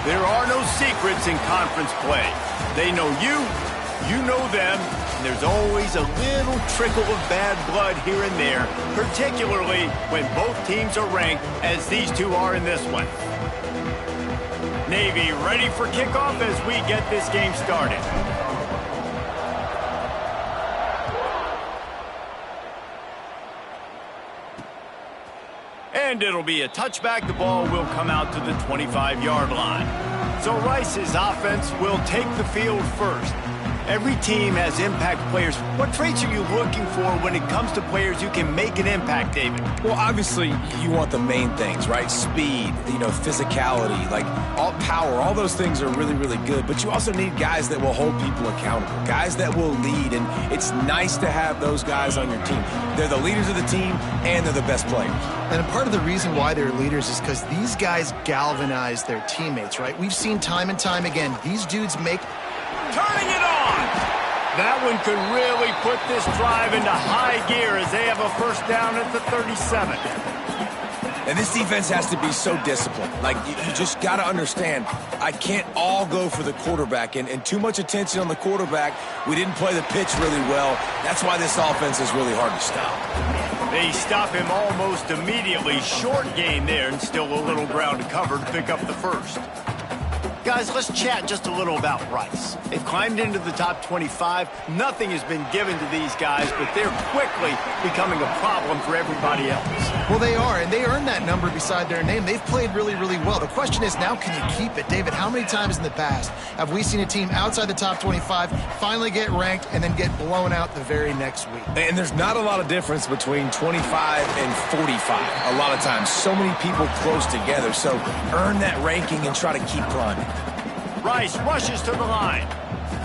There are no secrets in conference play. They know you, you know them, and there's always a little trickle of bad blood here and there, particularly when both teams are ranked as these two are in this one. Navy ready for kickoff as we get this game started. And it'll be a touchback. The ball will come out to the 25-yard line. So Rice's offense will take the field first. Every team has impact players. What traits are you looking for when it comes to players who can make an impact, David? Well, obviously, you want the main things, right? Speed, physicality, like all power, all those things are really, really good. But you also need guys that will hold people accountable, guys that will lead. And it's nice to have those guys on your team. They're the leaders of the team, and they're the best players. And a part of the reason why they're leaders is because these guys galvanize their teammates, right? We've seen time and time again, these dudes make... Turning it on! That one could really put this drive into high gear as they have a first down at the 37. And this defense has to be so disciplined. Like, you just got to understand, I can't all go for the quarterback. And too much attention on the quarterback. We didn't play the pitch really well. That's why this offense is really hard to stop. They stop him almost immediately. Short gain there and still a little ground to cover to pick up the first. Guys, let's chat just a little about Rice. They've climbed into the top 25. Nothing has been given to these guys, but they're quickly becoming a problem for everybody else. Well, they are, and they earned that number beside their name. They've played really, really well. The question is now, can you keep it? David, how many times in the past have we seen a team outside the top 25 finally get ranked and then get blown out the very next week? And there's not a lot of difference between 25 and 45 a lot of times. So many people close together, so earn that ranking and try to keep climbing. Rice rushes to the line.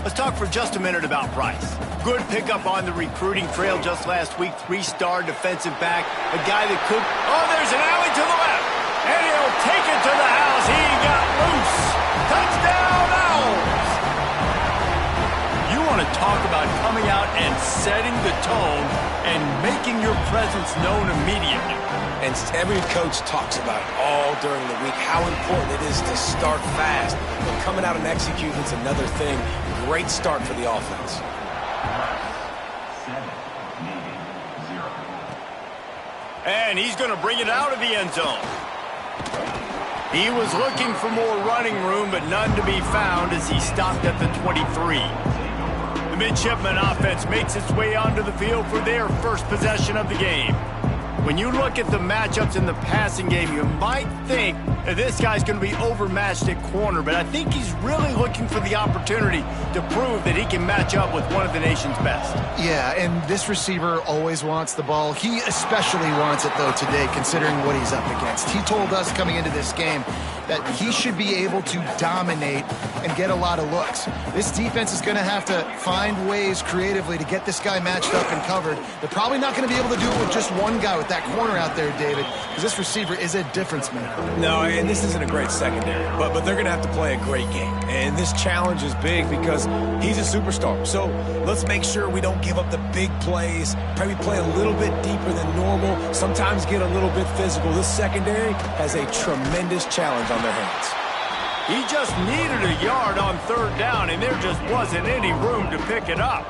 Let's talk for just a minute about Rice. Good pickup on the recruiting trail just last week. 3-star defensive back. A guy that could... Oh, there's an alley to the left. And he'll take it to the house. He got loose. Touchdown, Owls. You want to talk about coming out and setting the tone and making your presence known immediately. And every coach talks about it all during the week, how important it is to start fast. But coming out and executing is another thing. Great start for the offense. And he's going to bring it out of the end zone. He was looking for more running room, but none to be found as he stopped at the 23. The midshipman offense makes its way onto the field for their first possession of the game. When you look at the matchups in the passing game, you might think that this guy's going to be overmatched at corner, but I think he's really looking for the opportunity to prove that he can match up with one of the nation's best. Yeah, and this receiver always wants the ball. He especially wants it, though, today, considering what he's up against. He told us coming into this game that he should be able to dominate and get a lot of looks. This defense is going to have to find ways creatively to get this guy matched up and covered. They're probably not going to be able to do it with just one guy with that corner out there, David, because this receiver is a difference maker. No, and this isn't a great secondary, but they're going to have to play a great game. And this challenge is big because he's a superstar. So let's make sure we don't give up the big plays, maybe play a little bit deeper than normal, sometimes get a little bit physical. This secondary has a tremendous challenge on their hands. He just needed a yard on third down, and there just wasn't any room to pick it up.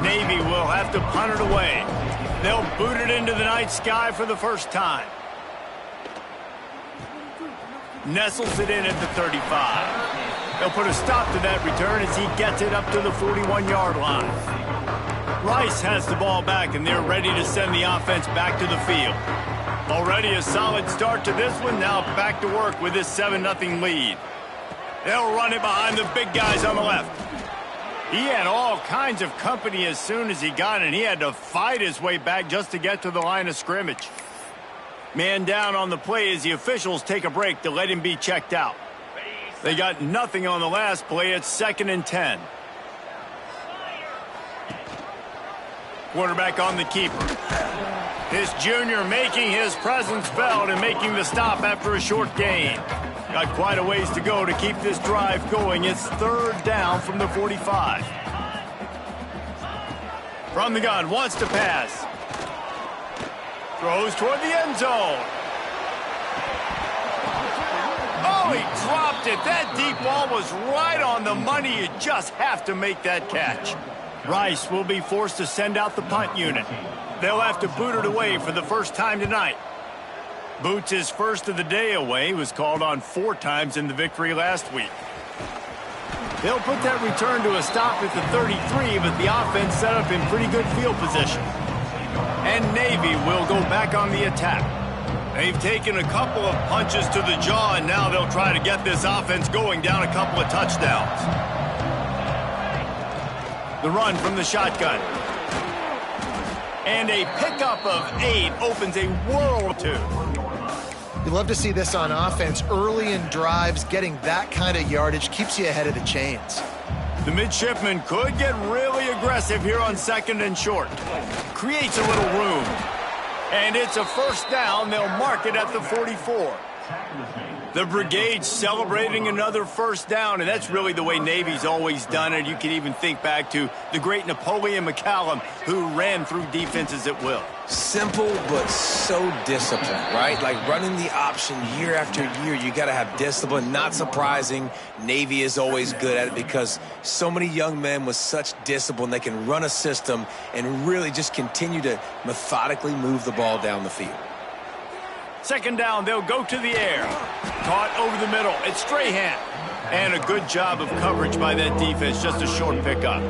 Navy will have to punt it away. They'll boot it into the night sky for the first time. Nestles it in at the 35. They'll put a stop to that return as he gets it up to the 41-yard line. Rice has the ball back, and they're ready to send the offense back to the field. Already a solid start to this one. Now back to work with this 7-0 lead. They'll run it behind the big guys on the left. He had all kinds of company as soon as he got it, and he had to fight his way back just to get to the line of scrimmage. Man down on the play as the officials take a break to let him be checked out. They got nothing on the last play. It's 2nd and 10. Quarterback on the keeper. This junior making his presence felt and making the stop after a short gain. Got quite a ways to go to keep this drive going. It's 3rd down from the 45. From the gun, wants to pass. Throws toward the end zone. Oh, he dropped dropped it. That deep ball was right on the money. You just have to make that catch. Rice will be forced to send out the punt unit. They'll have to boot it away for the first time tonight. Boots his first of the day away. He was called on 4 times in the victory last week. They'll put that return to a stop at the 33, but the offense set up in pretty good field position. And Navy will go back on the attack. They've taken a couple of punches to the jaw, and now they'll try to get this offense going down a couple of touchdowns. The run from the shotgun. And a pickup of 8 opens a world to. You love to see this on offense. Early in drives, getting that kind of yardage keeps you ahead of the chains. The midshipman could get really aggressive here on 2nd and short. Creates a little room. And it's a first down. They'll mark it at the 44. The brigade celebrating another first down, and that's really the way Navy's always done it. You can even think back to the great Napoleon McCallum, who ran through defenses at will. Simple, but so disciplined, right? Like running the option year after year, you got to have discipline. Not surprising, Navy is always good at it because so many young men with such discipline, they can run a system and really just continue to methodically move the ball down the field. 2nd down, they'll go to the air. Caught over the middle. It's Strahan. And a good job of coverage by that defense. Just a short pickup.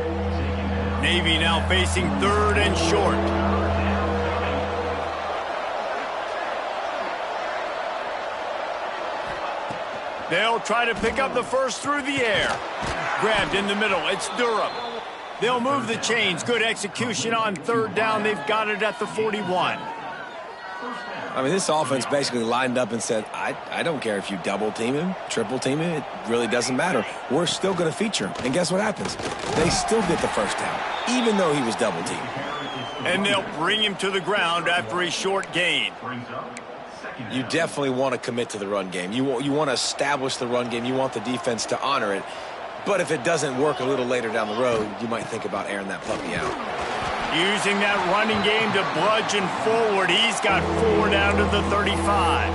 Navy now facing 3rd and short. They'll try to pick up the first through the air. Grabbed in the middle. It's Durham. They'll move the chains. Good execution on 3rd down. They've got it at the 41. I mean, this offense basically lined up and said, I don't care if you double team him, triple team him, it really doesn't matter. We're still going to feature him. And guess what happens? They still get the first down, even though he was double teamed. And they'll bring him to the ground after a short gain. You definitely want to commit to the run game. You want to establish the run game. You want the defense to honor it. But if it doesn't work a little later down the road, you might think about airing that puppy out. Using that running game to bludgeon forward. He's got 4 down to the 35.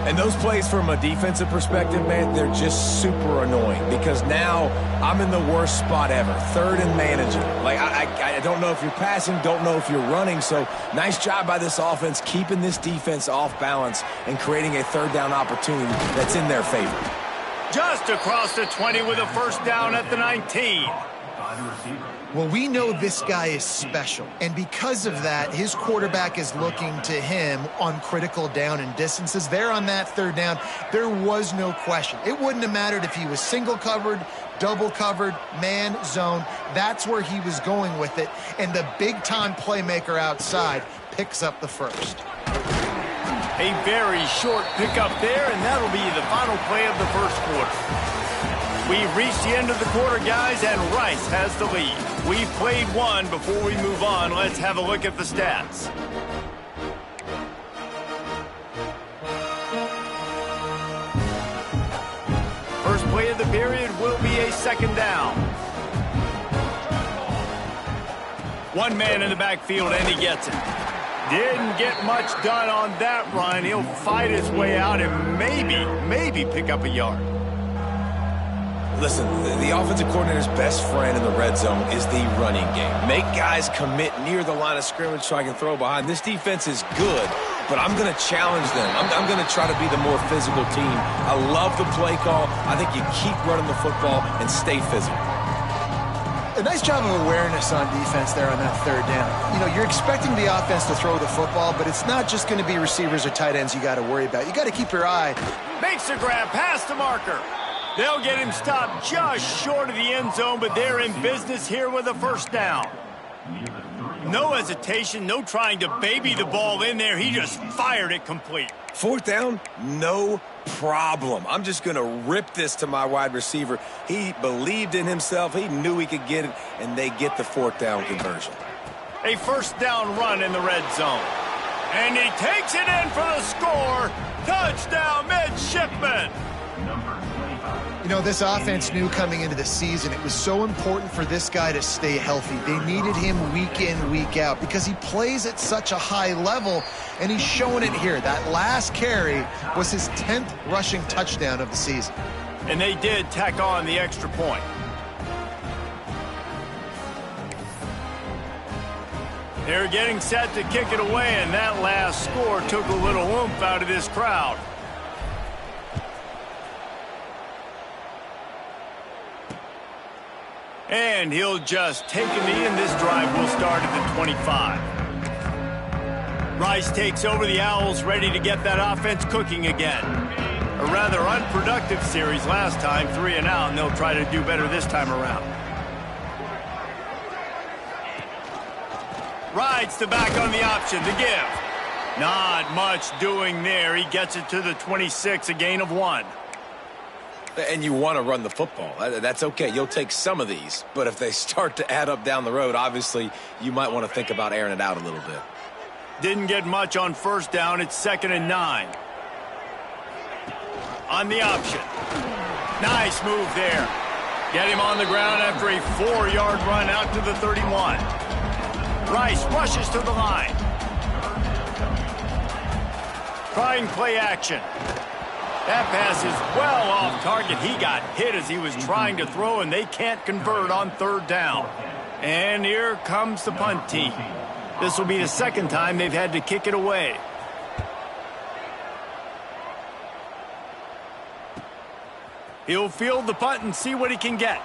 And those plays from a defensive perspective, man, they're just super annoying because now I'm in the worst spot ever. 3rd and managing. Like, I don't know if you're passing, don't know if you're running. So nice job by this offense keeping this defense off balance and creating a 3rd down opportunity that's in their favor. Just across the 20 with a first down at the 19. Well, we know this guy is special, and because of that, his quarterback is looking to him on critical down and distances. There on that 3rd down, there was no question. It wouldn't have mattered if he was single covered, double covered, man, zone. That's where he was going with it, and the big-time playmaker outside picks up the first. A very short pickup there, and that'll be the final play of the first quarter. We've reached the end of the quarter, guys, and Rice has the lead. We've played one. Before we move on, let's have a look at the stats. First play of the period will be a 2nd down. One man in the backfield, and he gets it. Didn't get much done on that run. He'll fight his way out and maybe pick up a yard. Listen, the offensive coordinator's best friend in the red zone is the running game. Make guys commit near the line of scrimmage so I can throw behind. This defense is good, but I'm going to challenge them. I'm going to try to be the more physical team. I love the play call. I think you keep running the football and stay physical. A nice job of awareness on defense there on that 3rd down. You know, you're expecting the offense to throw the football, but it's not just going to be receivers or tight ends you got to worry about. You got to keep your eye. Makes the grab past the marker. They'll get him stopped just short of the end zone, but they're in business here with a first down. No hesitation, no trying to baby the ball in there. He just fired it complete. 4th down, no problem. I'm just going to rip this to my wide receiver. He believed in himself. He knew he could get it, and they get the 4th down conversion. A first down run in the red zone. And he takes it in for the score. Touchdown, midshipman. You know, this offense knew coming into the season it was so important for this guy to stay healthy. They needed him week in, week out because he plays at such a high level, and he's showing it here. That last carry was his 10th rushing touchdown of the season. And they did tack on the extra point. They're getting set to kick it away, and that last score took a little oomph out of this crowd. And he'll just take a knee, and this drive will start at the 25. Rice takes over the Owls, ready to get that offense cooking again. A rather unproductive series last time, 3 and out, and they'll try to do better this time around. Rides the back on the option to give. Not much doing there. He gets it to the 26, a gain of 1. And you want to run the football. That's okay. You'll take some of these. But if they start to add up down the road, obviously you might want to think about airing it out a little bit. Didn't get much on first down. It's 2nd and 9. On the option. Nice move there. Get him on the ground after a 4-yard run out to the 31. Rice rushes to the line. Trying play action. That pass is well off target. He got hit as he was trying to throw, and they can't convert on 3rd down. And here comes the punt team. This will be the 2nd time they've had to kick it away. He'll field the punt and see what he can get.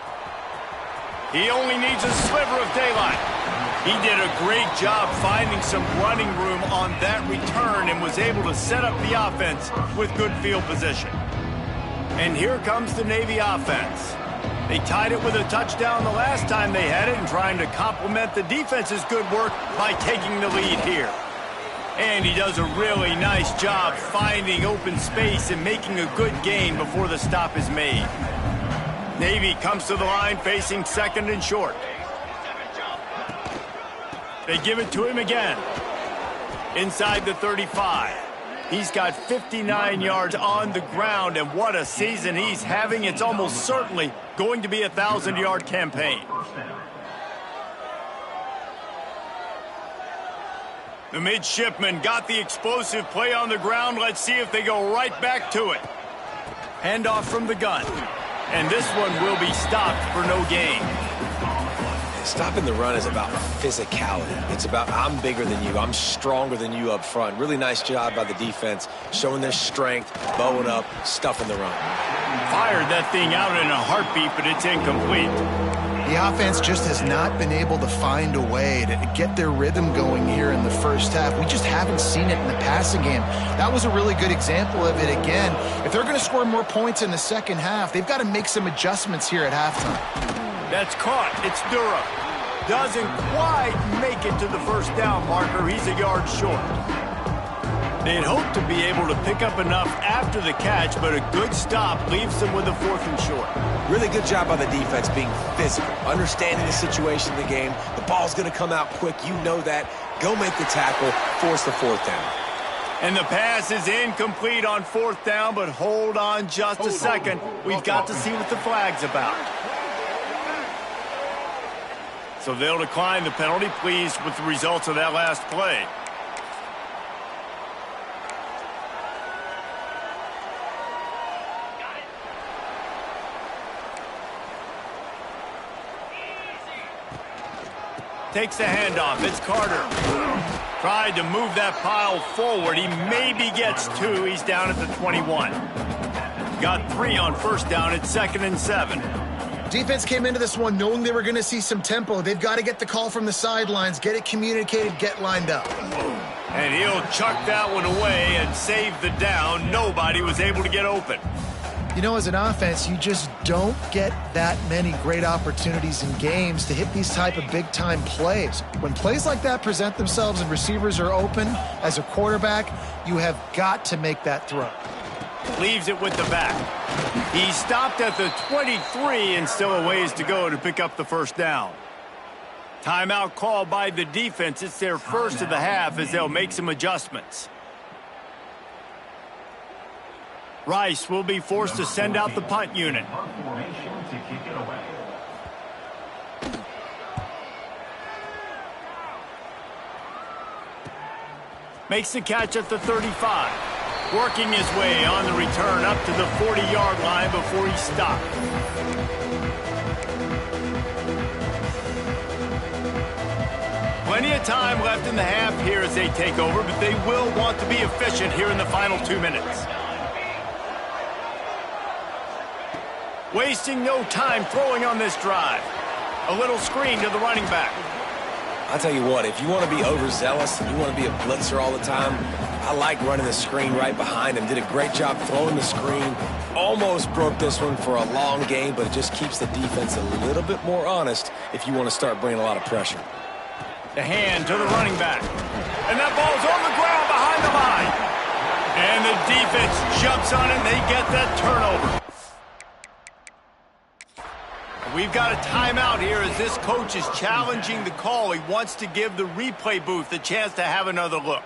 He only needs a sliver of daylight. He did a great job finding some running room on that return and was able to set up the offense with good field position. And here comes the Navy offense. They tied it with a touchdown the last time they had it and trying to complement the defense's good work by taking the lead here. And he does a really nice job finding open space and making a good gain before the stop is made. Navy comes to the line facing 2nd and short. They give it to him again. Inside the 35. He's got 59 yards on the ground, and what a season he's having. It's almost certainly going to be a 1,000-yard campaign. The midshipmen got the explosive play on the ground. Let's see if they go right back to it. Handoff from the gun. And this one will be stopped for no gain. Stopping the run is about physicality. It's about I'm bigger than you. I'm stronger than you up front. Really nice job by the defense, showing their strength, bowing up, stuffing the run. Fired that thing out in a heartbeat, but it's incomplete. The offense just has not been able to find a way to get their rhythm going here in the first half. We just haven't seen it in the passing game. That was a really good example of it again. If they're going to score more points in the second half, they've got to make some adjustments here at halftime. That's caught. It's Durham. Doesn't quite make it to the first down marker. He's a yard short. They'd hoped to be able to pick up enough after the catch, but a good stop leaves them with a 4th and short. Really good job by the defense being physical, understanding the situation in the game. The ball's going to come out quick. You know that. Go make the tackle, force the 4th down. And the pass is incomplete on 4th down, but hold on just a second. We've got to see what the flag's about. So they'll decline the penalty, pleased with the results of that last play. Takes the handoff. It's Carter. Tried to move that pile forward. He maybe gets 2. He's down at the 21. Got 3 on first down. It's 2nd and 7. Defense came into this one knowing they were going to see some tempo. They've got to get the call from the sidelines, get it communicated, get lined up. And he'll chuck that one away and save the down. Nobody was able to get open. You know, as an offense, you just don't get that many great opportunities in games to hit these type of big-time plays. When plays like that present themselves and receivers are open, as a quarterback, you have got to make that throw. Leaves it with the back. He stopped at the 23 and still a ways to go to pick up the first down. Timeout called by the defense. It's their first of the half as they'll make some adjustments. Rice will be forced to send out the punt unit. Makes the catch at the 35. Working his way on the return up to the 40-yard line before he stopped. Plenty of time left in the half here as they take over, but they will want to be efficient here in the final 2 minutes. Wasting no time throwing on this drive. A little screen to the running back. I'll tell you what, if you want to be overzealous and you want to be a blitzer all the time, I like running the screen right behind him. Did a great job throwing the screen. Almost broke this one for a long game, but it just keeps the defense a little bit more honest if you want to start bringing a lot of pressure. The hand to the running back. And that ball's on the ground behind the line. And the defense jumps on it and they get that turnover. We've got a timeout here as this coach is challenging the call. He wants to give the replay booth a chance to have another look.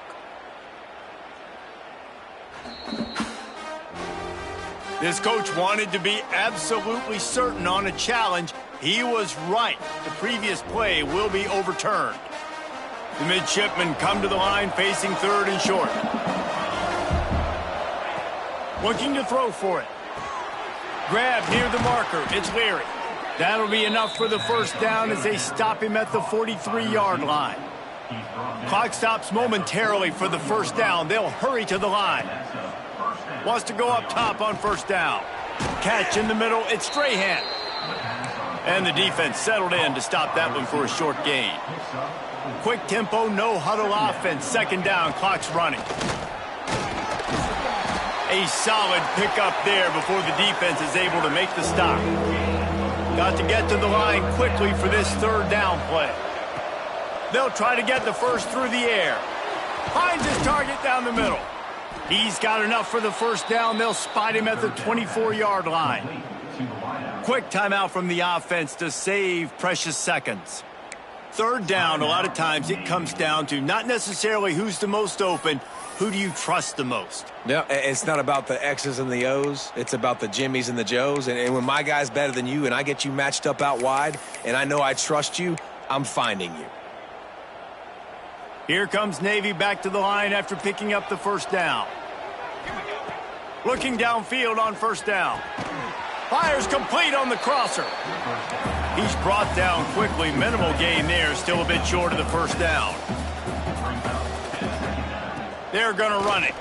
This coach wanted to be absolutely certain on a challenge. He was right. The previous play will be overturned. The midshipmen come to the line facing 3rd and short. Looking to throw for it. Grab near the marker. It's Leary. That'll be enough for the first down as they stop him at the 43-yard line. Clock stops momentarily for the first down. They'll hurry to the line. Wants to go up top on first down. Catch in the middle. It's Strahan. And the defense settled in to stop that one for a short gain. Quick tempo, no huddle offense. 2nd down, clock's running. A solid pickup there before the defense is able to make the stop. Got to get to the line quickly for this 3rd down play. They'll try to get the first through the air. Finds his target down the middle. He's got enough for the first down. They'll spot him at the 24-yard line. Quick timeout from the offense to save precious seconds. 3rd down, a lot of times it comes down to not necessarily who's the most open, who do you trust the most? No, it's not about the X's and the O's. It's about the Jimmys and the Joes. And when my guy's better than you and I get you matched up out wide and I know I trust you, I'm finding you. Here comes Navy back to the line after picking up the first down. Looking downfield on first down. Fires complete on the crosser. He's brought down quickly. Minimal gain there. Still a bit short of the first down. They're going to run it.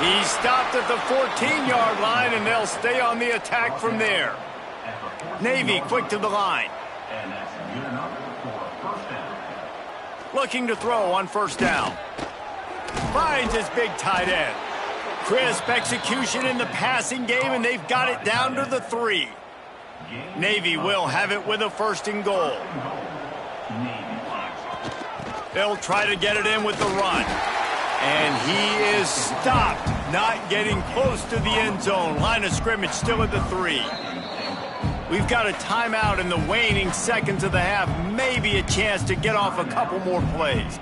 He stopped at the 14-yard line, and they'll stay on the attack from there. Navy quick to the line. Looking to throw on first down. Finds his big tight end. Crisp execution in the passing game, and they've got it down to the 3. Navy will have it with a 1st and goal. They'll try to get it in with the run. And he is stopped, not getting close to the end zone. Line of scrimmage still at the 3. We've got a timeout in the waning seconds of the half. Maybe a chance to get off a couple more plays.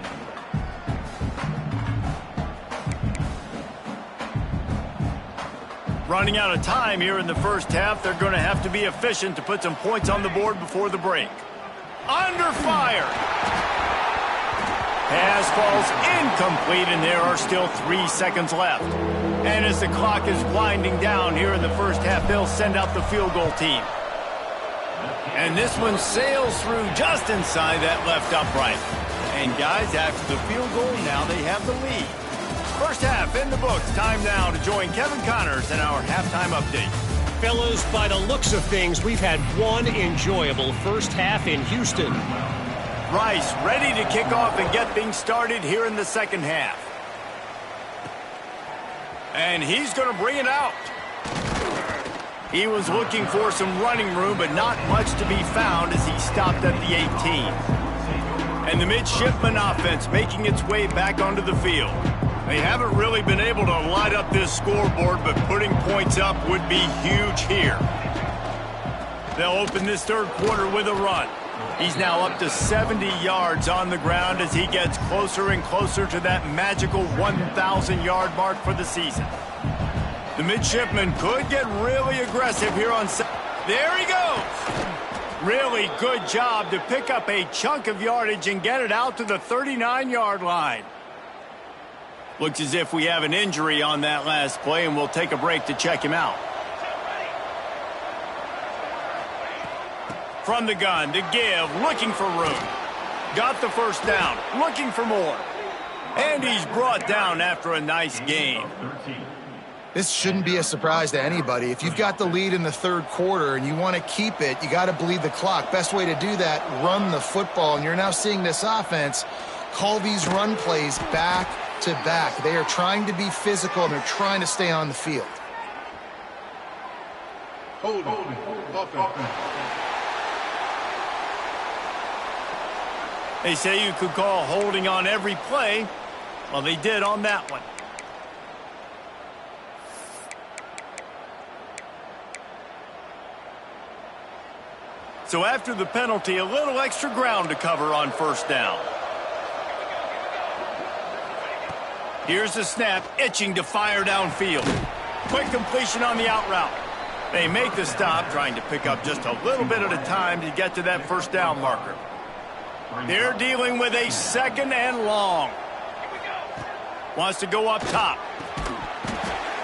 Running out of time here in the first half. They're going to have to be efficient to put some points on the board before the break. Under fire. Pass falls incomplete, and there are still 3 seconds left. And as the clock is winding down here in the first half, they'll send out the field goal team. And this one sails through just inside that left upright. And guys, after the field goal, now they have the lead. First half in the books. Time now to join Kevin Connors in our halftime update. Fellas, by the looks of things, we've had one enjoyable first half in Houston. Rice ready to kick off and get things started here in the second half. And he's going to bring it out. He was looking for some running room, but not much to be found as he stopped at the 18. And the midshipman offense making its way back onto the field. They haven't really been able to light up this scoreboard, but putting points up would be huge here. They'll open this third quarter with a run. He's now up to 70 yards on the ground as he gets closer and closer to that magical 1,000-yard mark for the season. The midshipman could get really aggressive here on set. There he goes. Really good job to pick up a chunk of yardage and get it out to the 39-yard line. Looks as if we have an injury on that last play, and we'll take a break to check him out. From the gun to give, looking for room. Got the first down, looking for more. And he's brought down after a nice gain. This shouldn't be a surprise to anybody. If you've got the lead in the third quarter and you want to keep it, you got to bleed the clock. Best way to do that, run the football. And you're now seeing this offense call these run plays back to back. They are trying to be physical, and they're trying to stay on the field. They say you could call holding on every play. Well, they did on that one. So after the penalty, a little extra ground to cover on first down. Here's the snap, itching to fire downfield. Quick completion on the out route. They make the stop, trying to pick up just a little bit at a time to get to that first down marker. They're dealing with a second and long. Wants to go up top.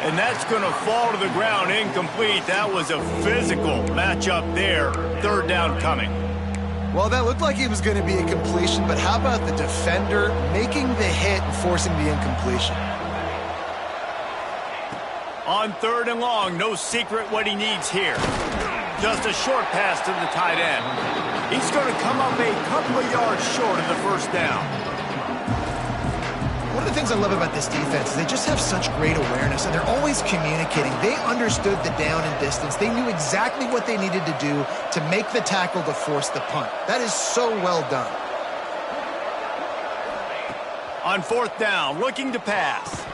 And that's going to fall to the ground incomplete. That was a physical matchup there. Third down coming. Well, that looked like it was going to be a completion, but how about the defender making the hit and forcing the incompletion? On third and long, no secret what he needs here. Just a short pass to the tight end. He's going to come up a couple of yards short of the first down. One of the things I love about this defense is they just have such great awareness, and they're always communicating. They understood the down and distance. They knew exactly what they needed to do to make the tackle to force the punt. That is so well done. On fourth down, looking to pass.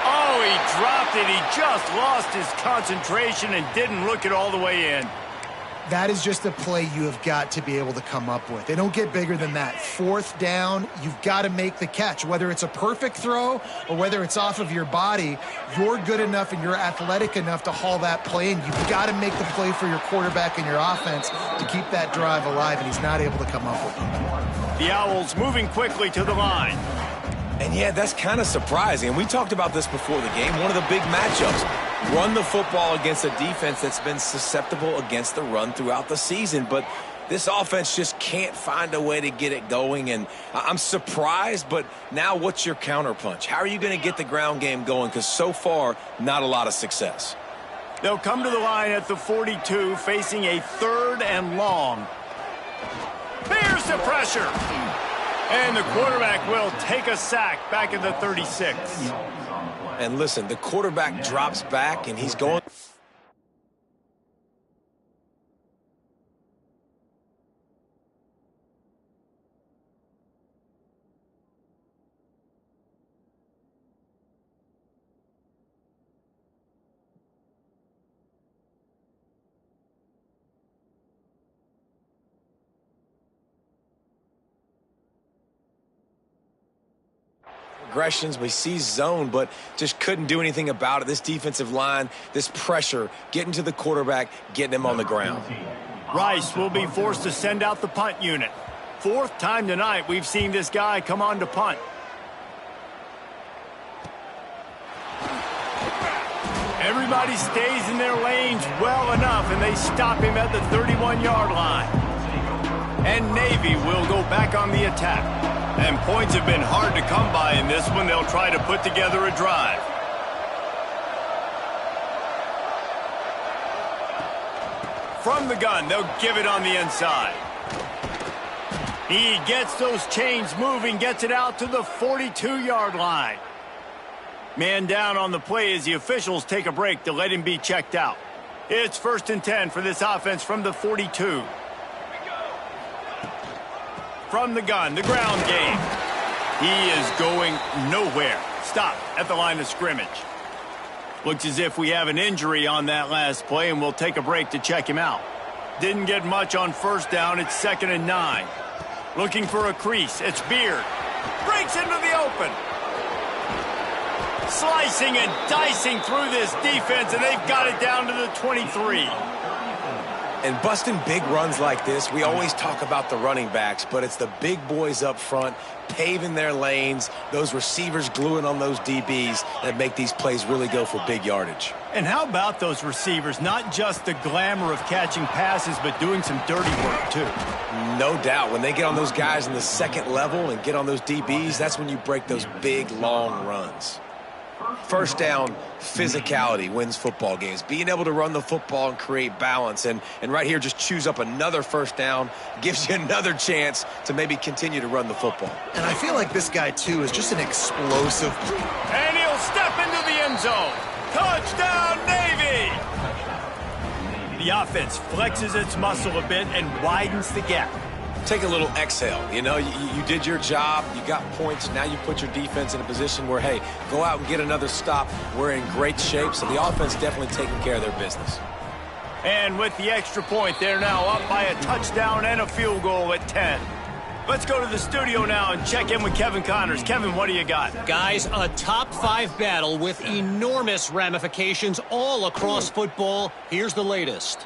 Oh, he dropped it. He just lost his concentration and didn't look it all the way in. That is just a play you have got to be able to come up with. They don't get bigger than that. Fourth down, you've got to make the catch. Whether it's a perfect throw or whether it's off of your body, you're good enough and you're athletic enough to haul that play, and you've got to make the play for your quarterback and your offense to keep that drive alive, and he's not able to come up with it. The Owls moving quickly to the line. And yeah, that's kind of surprising. And we talked about this before the game. One of the big matchups. Run the football against a defense that's been susceptible against the run throughout the season. But this offense just can't find a way to get it going. And I'm surprised, but now what's your counterpunch? How are you going to get the ground game going? Because so far, not a lot of success. They'll come to the line at the 42, facing a third and long. There's the pressure. And the quarterback will take a sack back at the 36. And listen, the quarterback drops back, and he's going. Aggressions, we see zone, but just couldn't do anything about it. This defensive line, this pressure, getting to the quarterback, getting him on the ground. Rice will be forced to send out the punt unit. Fourth time tonight we've seen this guy come on to punt. Everybody stays in their lanes well enough, and they stop him at the 31-yard line. And Navy will go back on the attack. And points have been hard to come by in this one. They'll try to put together a drive. From the gun, they'll give it on the inside. He gets those chains moving, gets it out to the 42-yard line. Man down on the play as the officials take a break to let him be checked out. It's 1st and 10 for this offense from the 42. From the gun, the ground game. He is going nowhere. Stop at the line of scrimmage. Looks as if we have an injury on that last play, and we'll take a break to check him out. Didn't get much on first down. It's 2nd and 9. Looking for a crease. It's Beard. Breaks into the open. Slicing and dicing through this defense, and they've got it down to the 23. And busting big runs like this, we always talk about the running backs, but it's the big boys up front paving their lanes, those receivers gluing on those DBs that make these plays really go for big yardage. And how about those receivers? Not just the glamour of catching passes, but doing some dirty work, too. No doubt. When they get on those guys in the second level and get on those DBs, that's when you break those big, long runs. First down, physicality wins football games. Being able to run the football and create balance. And right here, just choose up another first down, gives you another chance to maybe continue to run the football. And I feel like this guy, too, is just an explosive. And he'll step into the end zone. Touchdown, Navy! The offense flexes its muscle a bit and widens the gap. Take a little exhale. You know, you did your job. You got points. Now you put your defense in a position where, hey, go out and get another stop. We're in great shape, so the offense definitely taking care of their business. And with the extra point, they're now up by a touchdown and a field goal at 10. Let's go to the studio now and check in with Kevin Connors. Kevin, what do you got? Guys, a top-5 battle with enormous ramifications all across football. Here's the latest.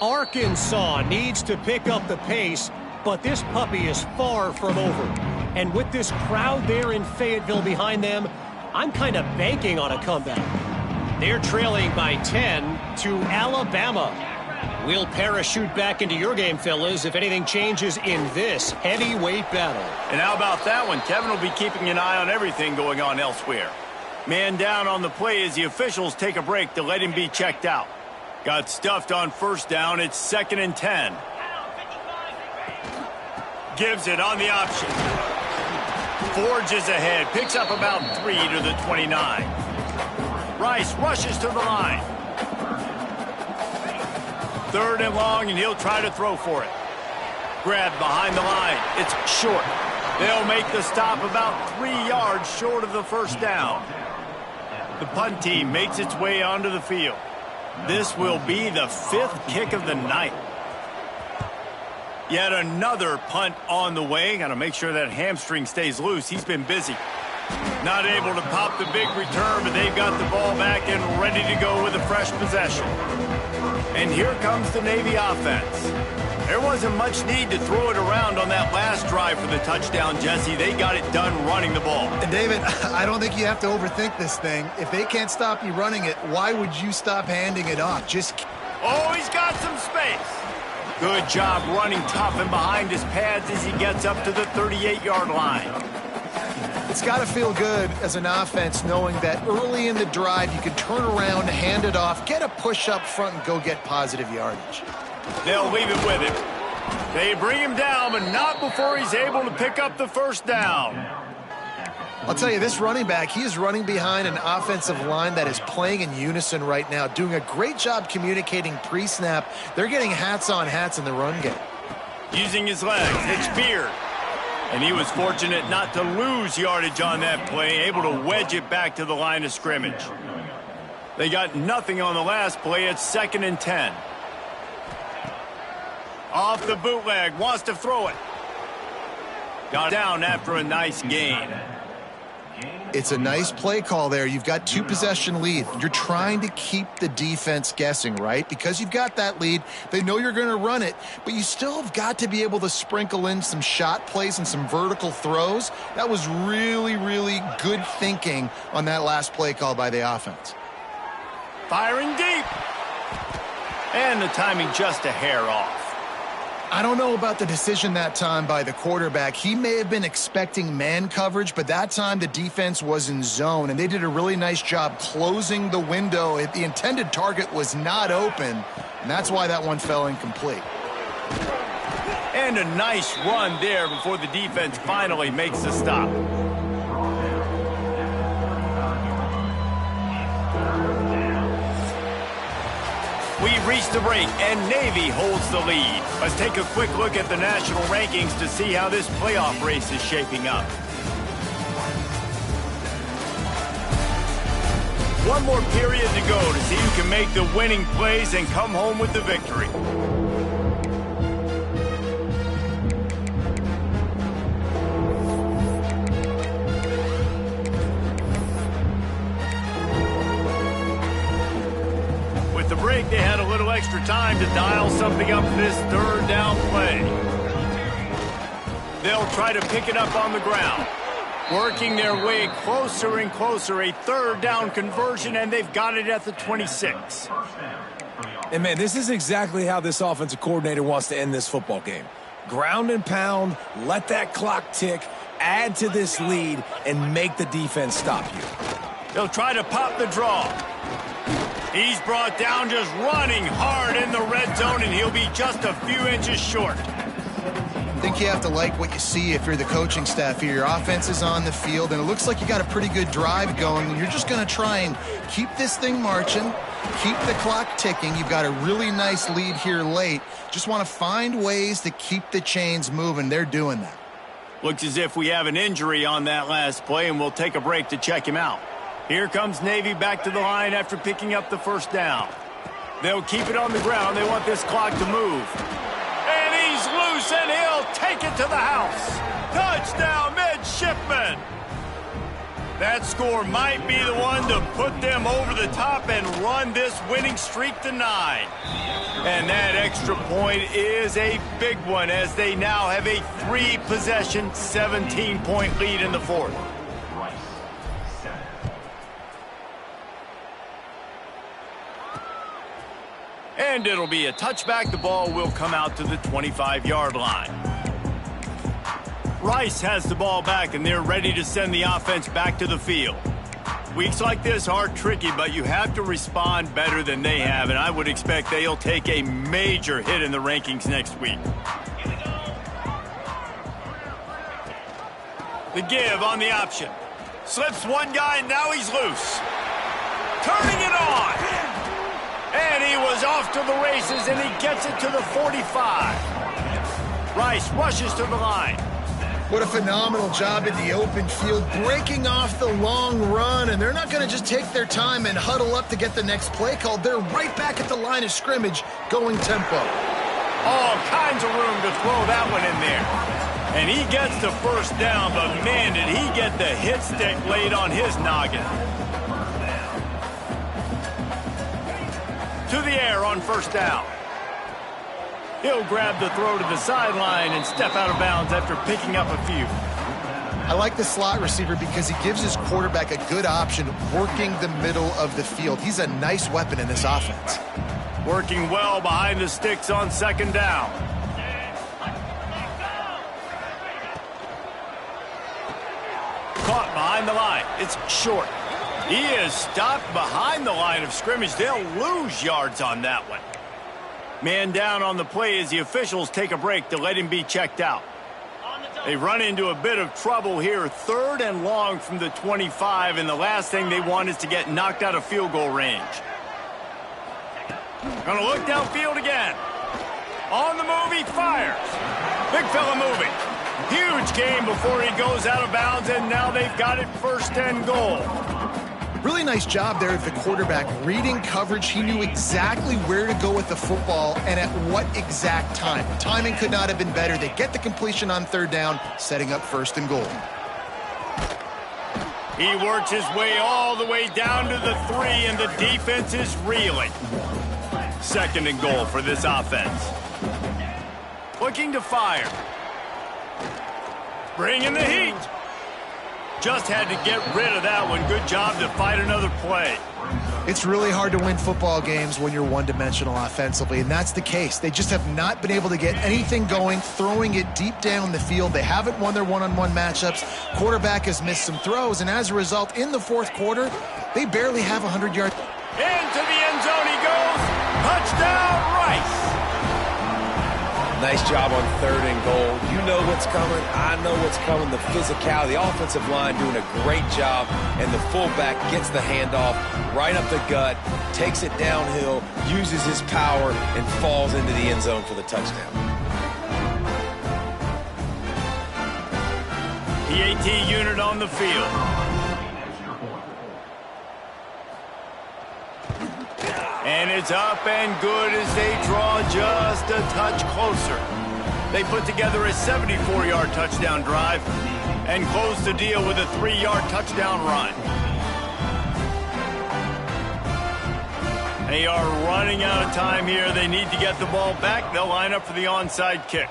Arkansas needs to pick up the pace, but this puppy is far from over. And with this crowd there in Fayetteville behind them, I'm kind of banking on a comeback. They're trailing by 10 to Alabama. We'll parachute back into your game, fellas, if anything changes in this heavyweight battle. And how about that one? Kevin will be keeping an eye on everything going on elsewhere. Man down on the play as the officials take a break to let him be checked out. Got stuffed on first down. It's 2nd and 10. Gives it on the option. Forges ahead. Picks up about 3 to the 29. Rice rushes to the line. 3rd and long, and he'll try to throw for it. Grab behind the line. It's short. They'll make the stop about 3 yards short of the first down. The punt team makes its way onto the field. This will be the 5th kick of the night. Yet another punt on the way. Got to make sure that hamstring stays loose. He's been busy. Not able to pop the big return, but they've got the ball back and ready to go with a fresh possession. And here comes the Navy offense. There wasn't much need to throw it around on that last drive for the touchdown, Jesse. They got it done running the ball. And David, I don't think you have to overthink this thing. If they can't stop you running it, why would you stop handing it off? Oh, he's got some space. Good job running tough and behind his pads as he gets up to the 38-yard line. It's got to feel good as an offense knowing that early in the drive you can turn around, hand it off, get a push up front, and go get positive yardage. They'll leave it with him. They bring him down, but not before he's able to pick up the first down. I'll tell you, this running back, he is running behind an offensive line that is playing in unison right now, doing a great job communicating pre-snap. They're getting hats on hats in the run game. Using his legs, it's Beard. And he was fortunate not to lose yardage on that play, able to wedge it back to the line of scrimmage. They got nothing on the last play. It's 2nd and 10. Off the bootleg, wants to throw it. Got down after a nice gain. It's a nice play call there. You've got 2-possession lead. You're trying to keep the defense guessing, right? Because you've got that lead. They know you're going to run it, but you still have got to be able to sprinkle in some shot plays and some vertical throws. That was really, really good thinking on that last play call by the offense. Firing deep. And the timing just a hair off. I don't know about the decision that time by the quarterback. He may have been expecting man coverage, but that time the defense was in zone, and they did a really nice job closing the window. The intended target was not open, and that's why that one fell incomplete. And a nice run there before the defense finally makes the stop. We've reached the break, and Navy holds the lead. Let's take a quick look at the national rankings to see how this playoff race is shaping up. One more period to go to see who can make the winning plays and come home with the victory. the break, they had a little extra time to dial something up for this third down play. They'll try to pick it up on the ground. Working their way closer and closer, a third down conversion, and they've got it at the 26. And, man, this is exactly how this offensive coordinator wants to end this football game. Ground and pound, let that clock tick, add to this lead, and make the defense stop you. They'll try to pop the draw. He's brought down just running hard in the red zone, and he'll be just a few inches short. I think you have to like what you see if you're the coaching staff here. Your offense is on the field, and it looks like you got a pretty good drive going, and you're just going to try and keep this thing marching, keep the clock ticking. You've got a really nice lead here late. Just want to find ways to keep the chains moving. They're doing that. Looks as if we have an injury on that last play, and we'll take a break to check him out. Here comes Navy back to the line after picking up the first down. They'll keep it on the ground. They want this clock to move. And he's loose, and he'll take it to the house. Touchdown, midshipman. That score might be the one to put them over the top and run this winning streak to 9. And that extra point is a big one as they now have a 3-possession, 17-point lead in the fourth. And it'll be a touchback. The ball will come out to the 25-yard line. Rice has the ball back, and they're ready to send the offense back to the field. Weeks like this are tricky, but you have to respond better than they have, and I would expect they'll take a major hit in the rankings next week. The give on the option. Slips one guy, now he's loose. Turning it on. And he was off to the races, and he gets it to the 45. Rice rushes to the line. What a phenomenal job in the open field, breaking off the long run, and they're not going to just take their time and huddle up to get the next play called. They're right back at the line of scrimmage, going tempo. All kinds of room to throw that one in there. And he gets the first down, but man, did he get the hit stick laid on his noggin. To the air on first down. He'll grab the throw to the sideline and step out of bounds after picking up a few. I like the slot receiver because he gives his quarterback a good option working the middle of the field. He's a nice weapon in this offense. Working well behind the sticks on second down. Caught behind the line. It's short. He is stopped behind the line of scrimmage. They'll lose yards on that one. Man down on the play as the officials take a break to let him be checked out. They run into a bit of trouble here. 3rd and long from the 25, and the last thing they want is to get knocked out of field goal range. Gonna look downfield again. On the move, he fires. Big fella moving. Huge game before he goes out of bounds, and now they've got it 1st and goal. Really nice job there at the quarterback. Reading coverage, he knew exactly where to go with the football and at what exact time. Timing could not have been better. They get the completion on 3rd down, setting up 1st and goal. He works his way all the way down to the 3, and the defense is reeling. 2nd and goal for this offense. Looking to fire. Bringing the heat. Just had to get rid of that one. Good job to fight another play. It's really hard to win football games when you're one-dimensional offensively, and that's the case. They just have not been able to get anything going, throwing it deep down the field. They haven't won their one-on-one matchups. Quarterback has missed some throws, and as a result, in the 4th quarter, they barely have 100 yards. Into the end zone he goes. Touchdown, Rice. Nice job on 3rd and goal. You know what's coming. I know what's coming. The physicality, the offensive line doing a great job, and the fullback gets the handoff right up the gut, takes it downhill, uses his power, and falls into the end zone for the touchdown. PAT unit on the field. And it's up and good as they draw just a touch closer. They put together a 74-yard touchdown drive and close the deal with a 3-yard touchdown run. They are running out of time here. They need to get the ball back. They'll line up for the onside kick.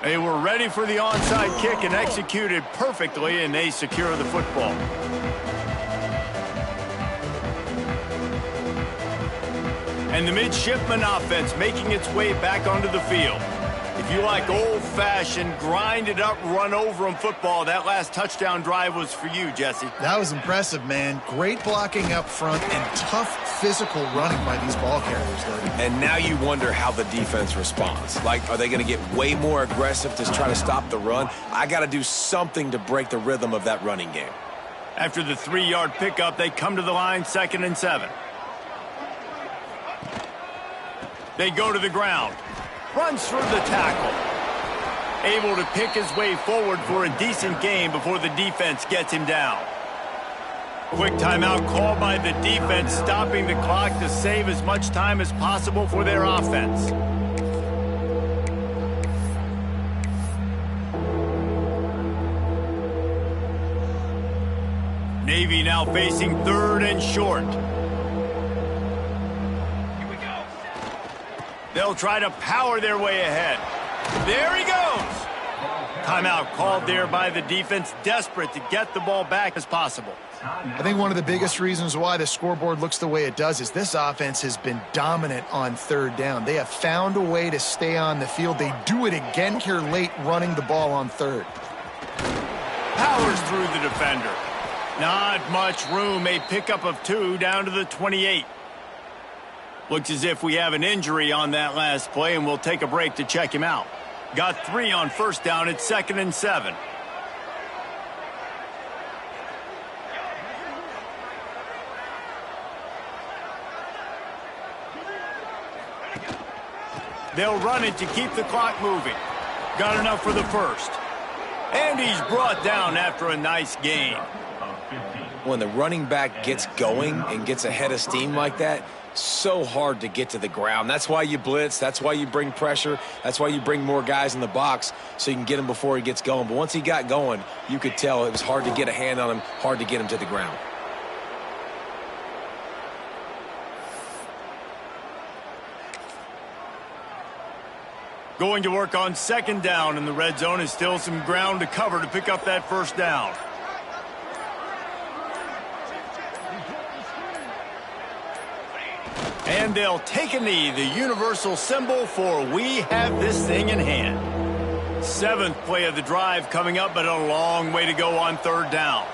They were ready for the onside kick and executed perfectly, and they secure the football. And the midshipman offense making its way back onto the field. If you like old-fashioned, grinded-up, run-over-'em football, that last touchdown drive was for you, Jesse. That was impressive, man. Great blocking up front and tough physical running by these ball carriers, Logan. And now you wonder how the defense responds. Like, are they going to get way more aggressive to try to stop the run? I got to do something to break the rhythm of that running game. After the 3-yard pickup, they come to the line, 2nd and 7. They go to the ground. Runs through the tackle. Able to pick his way forward for a decent gain before the defense gets him down. Quick timeout called by the defense, stopping the clock to save as much time as possible for their offense. Navy now facing 3rd and short. They'll try to power their way ahead. There he goes. Timeout called there by the defense, desperate to get the ball back as possible. I think one of the biggest reasons why the scoreboard looks the way it does is this offense has been dominant on 3rd down. They have found a way to stay on the field. They do it again here late, running the ball on 3rd. Powers through the defender. Not much room. A pickup of 2 down to the 28. Looks as if we have an injury on that last play, and we'll take a break to check him out. Got 3 on 1st down. It's 2nd and 7. They'll run it to keep the clock moving. Got enough for the 1st. And he's brought down after a nice gain. When the running back gets going and gets ahead of steam like that, so hard to get to the ground. That's why you blitz. That's why you bring pressure. That's why you bring more guys in the box so you can get him before he gets going. But once he got going, you could tell it was hard to get a hand on him, hard to get him to the ground. Going to work on 2nd down, and the red zone is still some ground to cover to pick up that 1st down. And they'll take a knee, the universal symbol for we have this thing in hand. 7th play of the drive coming up, but a long way to go on 3rd down.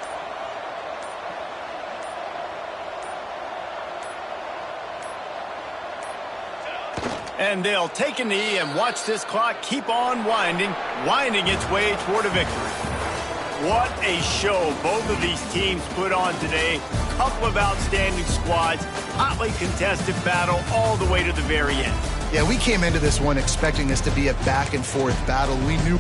And they'll take a knee and watch this clock keep on winding its way toward a victory. What a show both of these teams put on today. Couple of outstanding squads, hotly contested battle all the way to the very end. Yeah, we came into this one expecting this to be a back-and-forth battle. We knew